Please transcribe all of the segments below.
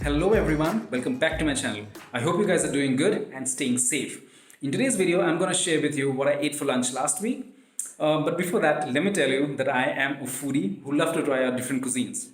Hello everyone, welcome back to my channel. I hope you guys are doing good and staying safe. In today's video, I'm going to share with you what I ate for lunch last week. But before that, let me tell you that I am a foodie who love to try out different cuisines.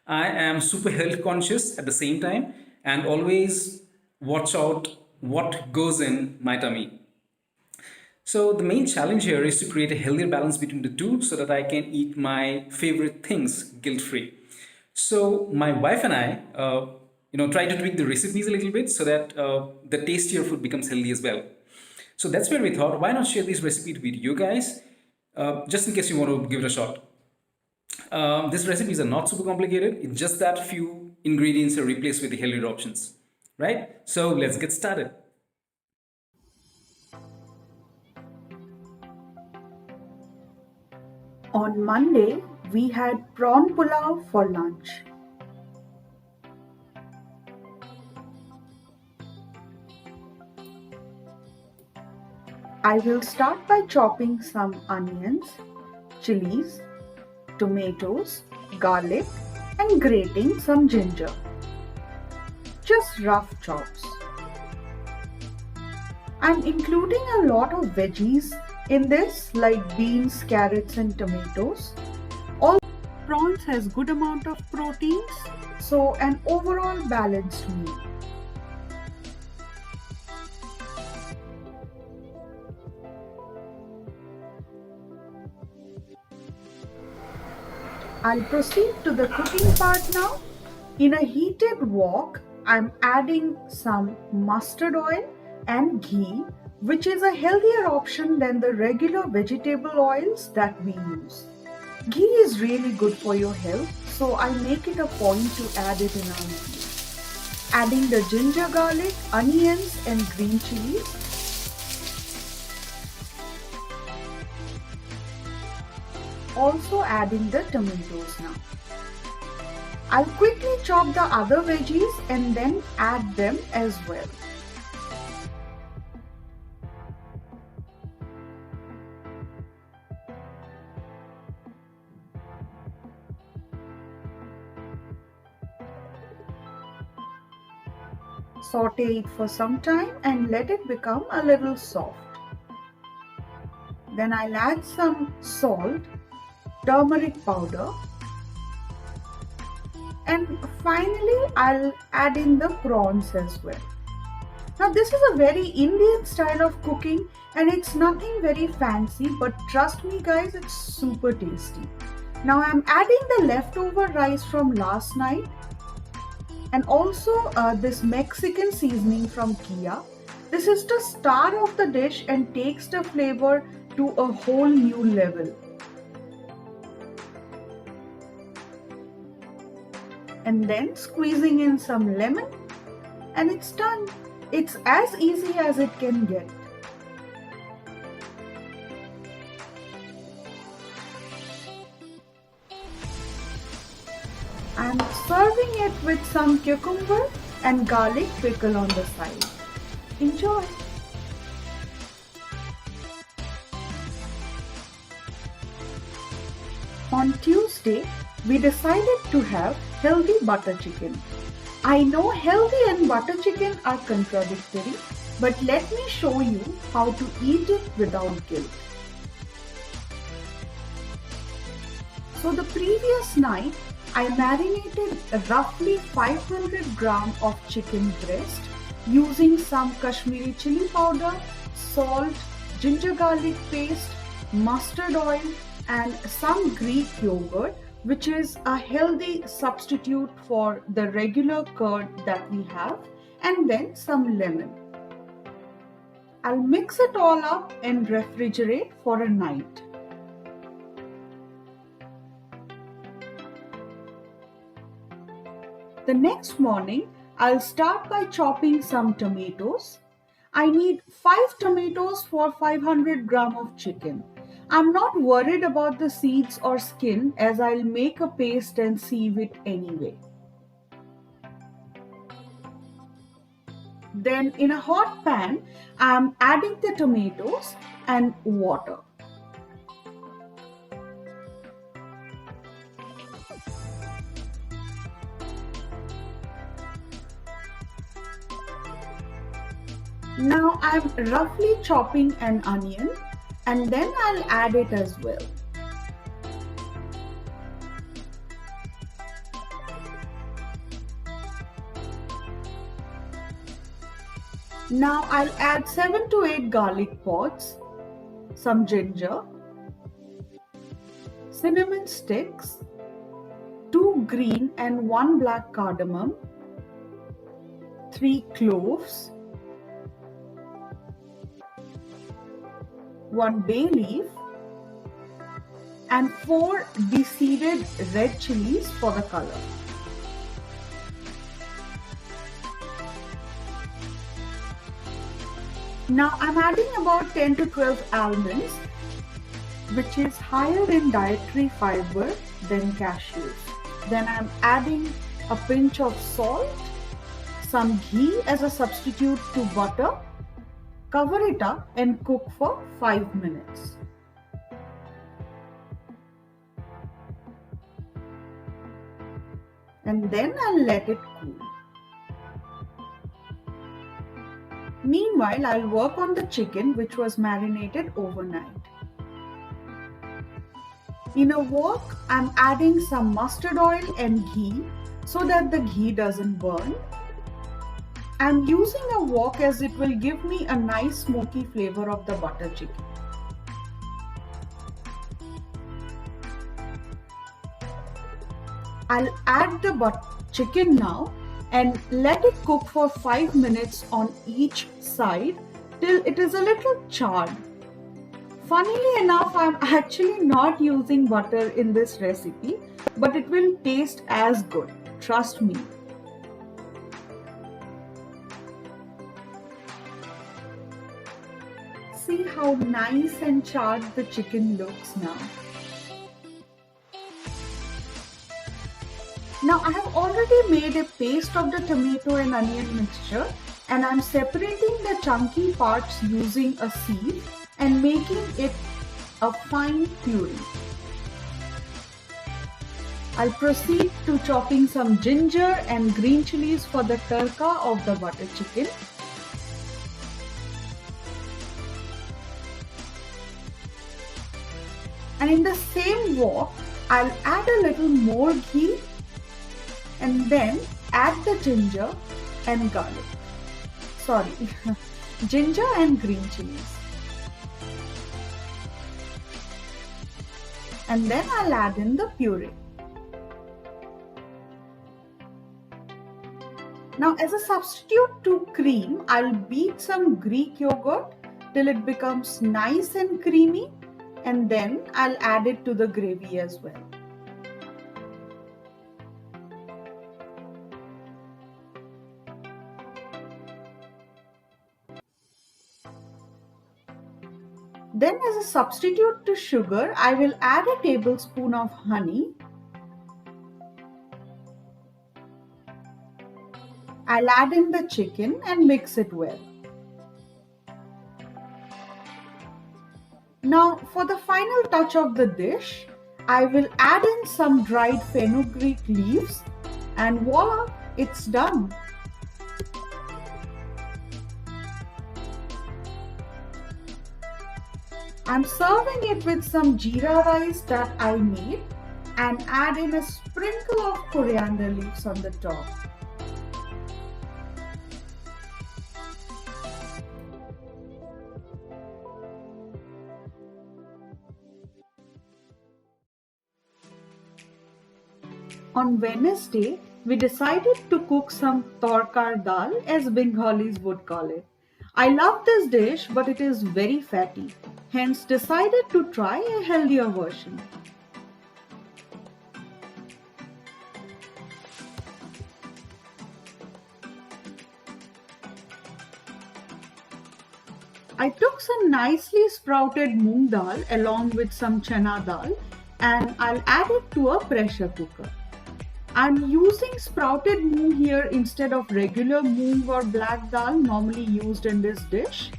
I am super health conscious at the same time and always watch out what goes in my tummy. So the main challenge here is to create a healthier balance between the two so that I can eat my favorite things guilt-free. So my wife and I, try to tweak the recipes a little bit so that the tastier food becomes healthy as well. So that's where we thought, why not share this recipe with you guys, just in case you want to give it a shot. These recipes are not super complicated. It's just that few ingredients are replaced with the healthier options, right? So let's get started. On Monday, we had prawn pulav for lunch. I will start by chopping some onions, chilies, tomatoes, garlic, and grating some ginger. Just rough chops. I'm including a lot of veggies in this, like beans, carrots, and tomatoes. All prawns has good amount of proteins, so an overall balanced meal. I'll proceed to the cooking part now. In a heated wok, I'm adding some mustard oil and ghee, which is a healthier option than the regular vegetable oils that we use. Ghee is really good for your health, so I make it a point to add it in our meal. Adding the ginger, garlic, onions, and green chilies. Also adding the tomatoes now. I'll quickly chop the other veggies and then add them as well. Saute it for some time and let it become a little soft. Then I'll add some salt, turmeric powder, and finally I'll add in the prawns as well. Now this is a very Indian style of cooking and it's nothing very fancy, but trust me guys, it's super tasty. Now I'm adding the leftover rice from last night and also this Mexican seasoning from Kia. This is the star of the dish and takes the flavor to a whole new level. And then squeezing in some lemon and it's done. It's as easy as it can get. I'm serving it with some cucumber and garlic pickle on the side. Enjoy! On Tuesday, we decided to have healthy butter chicken. I know healthy and butter chicken are contradictory, but let me show you how to eat it without guilt. So the previous night, I marinated roughly 500 grams of chicken breast using some Kashmiri chili powder, salt, ginger garlic paste, mustard oil, and some Greek yogurt, which is a healthy substitute for the regular curd that we have, and then some lemon. I'll mix it all up and refrigerate for a night. The next morning, I'll start by chopping some tomatoes. I need 5 tomatoes for 500 grams of chicken. I'm not worried about the seeds or skin as I'll make a paste and sieve it anyway. Then in a hot pan, I'm adding the tomatoes and water. Now I'm roughly chopping an onion and then I'll add it as well. Now I'll add 7 to 8 garlic pods, some ginger, cinnamon sticks, 2 green and 1 black cardamom, 3 cloves, 1 bay leaf, and 4 de-seeded red chilies for the color. Now I'm adding about 10 to 12 almonds, which is higher in dietary fiber than cashews. Then I'm adding a pinch of salt, some ghee as a substitute to butter. Cover it up and cook for 5 minutes. And then I'll let it cool. Meanwhile, I'll work on the chicken which was marinated overnight. In a wok, I'm adding some mustard oil and ghee so that the ghee doesn't burn. I'm using a wok as it will give me a nice smoky flavor of the butter chicken. I'll add the chicken now and let it cook for 5 minutes on each side till it is a little charred. Funnily enough, I'm actually not using butter in this recipe, but it will taste as good, trust me. See how nice and charred the chicken looks now. Now I have already made a paste of the tomato and onion mixture, and I'm separating the chunky parts using a sieve and making it a fine puree. I'll proceed to chopping some ginger and green chilies for the tadka of the butter chicken. And in the same wok, I'll add a little more ghee and then add the ginger and garlic. Sorry, ginger and green chilies. And then I'll add in the puree. Now as a substitute to cream, I'll beat some Greek yogurt till it becomes nice and creamy, and then I'll add it to the gravy as well. Then as a substitute to sugar, I will add a tablespoon of honey. I'll add in the chicken and mix it well. Now for the final touch of the dish, I will add in some dried fenugreek leaves and voila, it's done. I'm serving it with some jeera rice that I made and add in a sprinkle of coriander leaves on the top. On Wednesday, we decided to cook some torkar dal, as Bengalis would call it. I love this dish, but it is very fatty, hence decided to try a healthier version. I took some nicely sprouted moong dal along with some chana dal and I'll add it to a pressure cooker. I'm using sprouted moong here instead of regular moong or black dal normally used in this dish.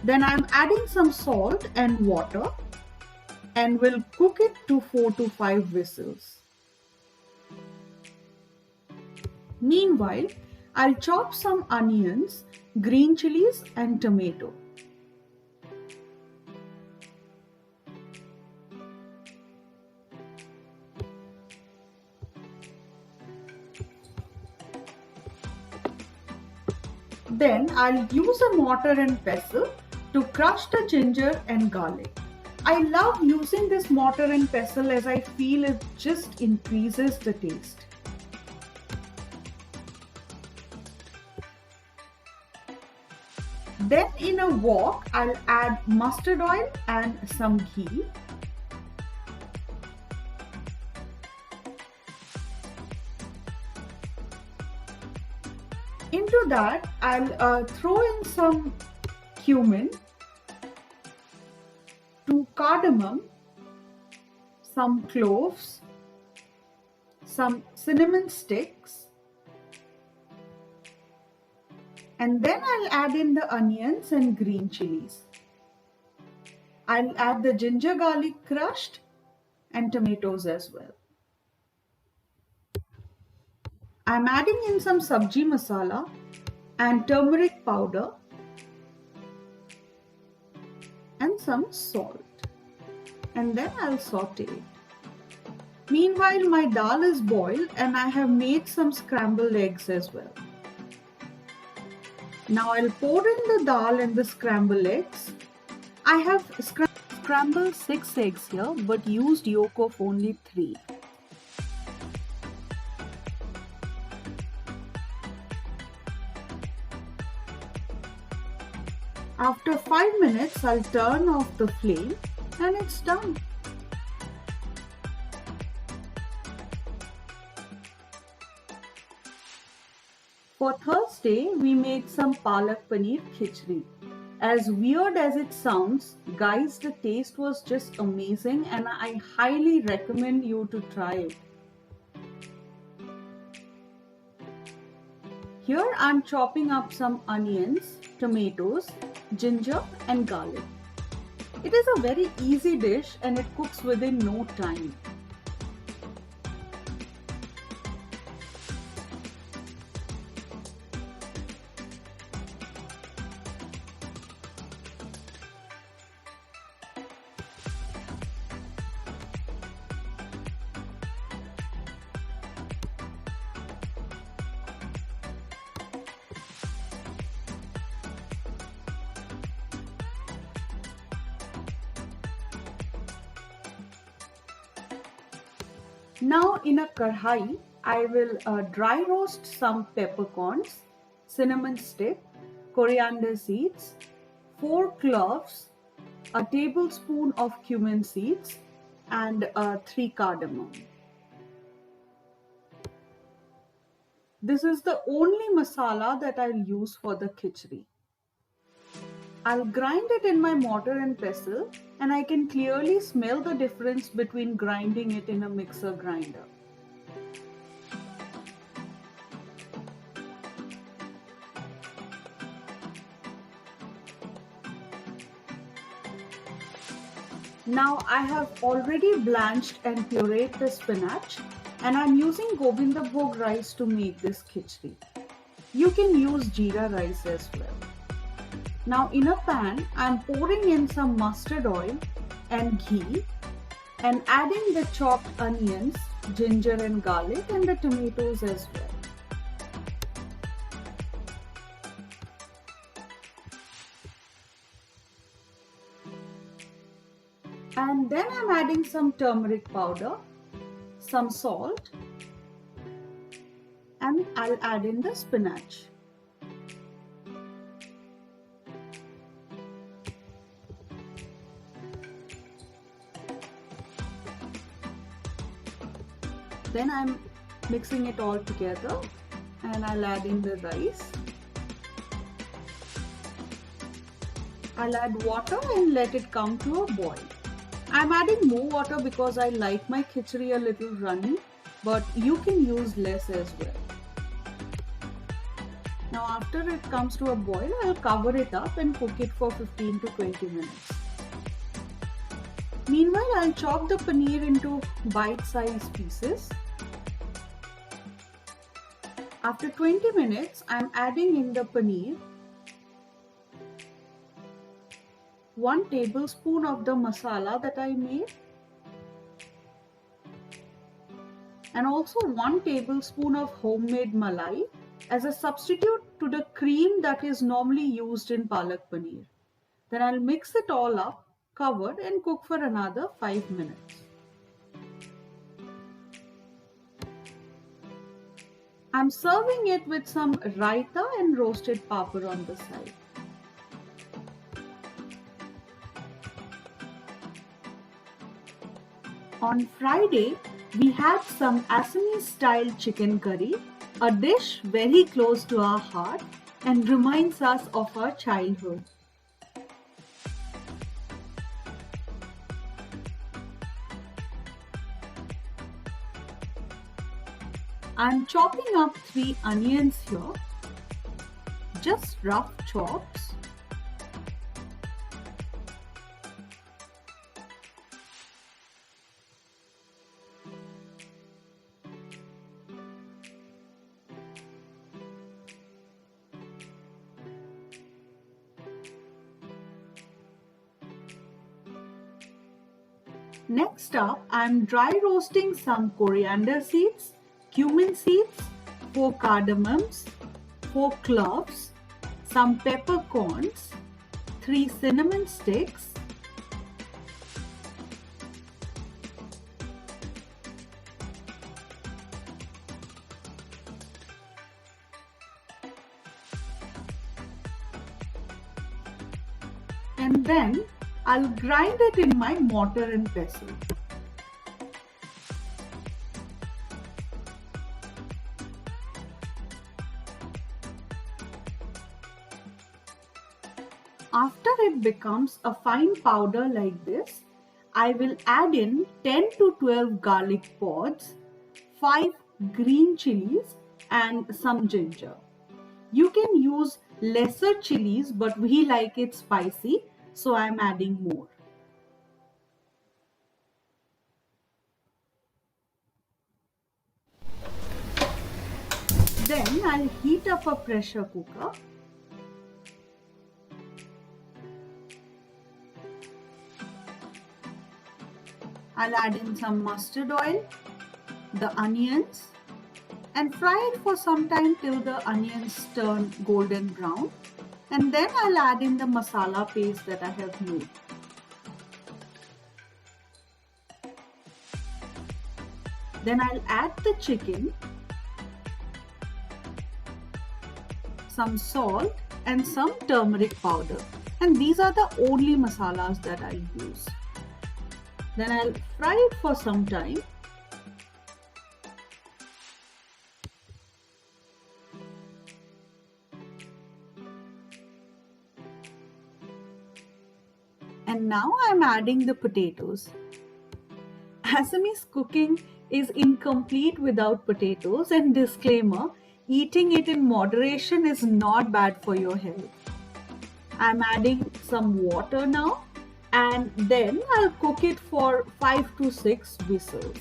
Then I'm adding some salt and water and will cook it to 4 to 5 whistles. Meanwhile, I'll chop some onions green chilies and tomato. Then I'll use a mortar and pestle to crush the ginger and garlic. I love using this mortar and pestle as I feel it just increases the taste. Then in a wok, I'll add mustard oil and some ghee. Into that, I'll throw in some cumin, 2 cardamom, some cloves, some cinnamon sticks, and then I'll add in the onions and green chilies. I'll add the ginger garlic crushed and tomatoes as well. I'm adding in some sabji masala and turmeric powder and some salt, and then I'll saute it. Meanwhile, my dal is boiled and I have made some scrambled eggs as well. Now I'll pour in the dal and the scrambled eggs. I have scrambled 6 eggs here but used yolk of only 3. After 5 minutes, I'll turn off the flame and it's done. For Thursday, we made some Palak Paneer khichdi. As weird as it sounds, guys, the taste was just amazing and I highly recommend you to try it. Here I'm chopping up some onions, tomatoes, ginger and garlic. It is a very easy dish and it cooks within no time. Now in a kadhai, I will dry roast some peppercorns, cinnamon stick, coriander seeds, 4 cloves, a tablespoon of cumin seeds and 3 cardamom. This is the only masala that I'll use for the khichdi. I'll grind it in my mortar and pestle and I can clearly smell the difference between grinding it in a mixer grinder. Now I have already blanched and pureed the spinach and I'm using Govindabhog rice to make this khichdi. You can use jeera rice as well. Now in a pan, I am pouring in some mustard oil and ghee and adding the chopped onions, ginger and garlic and the tomatoes as well. And then I am adding some turmeric powder, some salt and I'll add in the spinach. Then I'm mixing it all together and I'll add in the rice. I'll add water and let it come to a boil. I'm adding more water because I like my khichdi a little runny, but you can use less as well. Now after it comes to a boil, I'll cover it up and cook it for 15 to 20 minutes. Meanwhile, I'll chop the paneer into bite-sized pieces. After 20 minutes, I'm adding in the paneer 1 tablespoon of the masala that I made, and also 1 tablespoon of homemade malai as a substitute to the cream that is normally used in palak paneer. Then I'll mix it all up, cover and cook for another 5 minutes. I'm serving it with some raita and roasted papad on the side. On Friday, we had some Assamese style chicken curry, a dish very close to our heart and reminds us of our childhood. I'm chopping up 3 onions here, just rough chops. Next up, I'm dry roasting some coriander seeds, cumin seeds, 4 cardamoms, 4 cloves, some peppercorns, 3 cinnamon sticks, and then I'll grind it in my mortar and pestle. After it becomes a fine powder like this, I will add in 10 to 12 garlic pods, 5 green chilies and some ginger. You can use lesser chilies, but we like it spicy, so I'm adding more. Then I'll heat up a pressure cooker. I'll add in some mustard oil, the onions, and fry it for some time till the onions turn golden brown. And then I'll add in the masala paste that I have made. Then I'll add the chicken, some salt and some turmeric powder. And these are the only masalas that I'll use. Then I'll fry it for some time. And now I'm adding the potatoes. Assamese cooking is incomplete without potatoes, and disclaimer, eating it in moderation is not bad for your health. I'm adding some water now, and then I'll cook it for 5 to 6 whistles.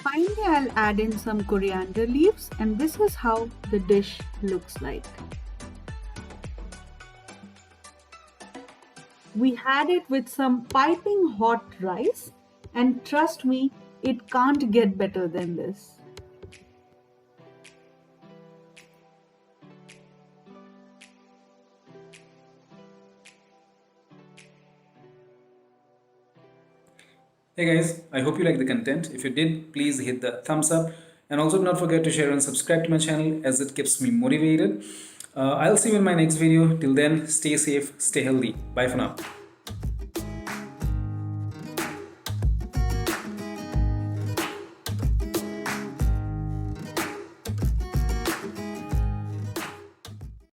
Finally, I'll add in some coriander leaves, and this is how the dish looks like. We had it with some piping hot rice, and trust me, it can't get better than this. Hey guys, I hope you like the content. If you did, please hit the thumbs up, and also do not forget to share and subscribe to my channel as it keeps me motivated. I'll see you in my next video. Till then, stay safe, stay healthy. Bye for now.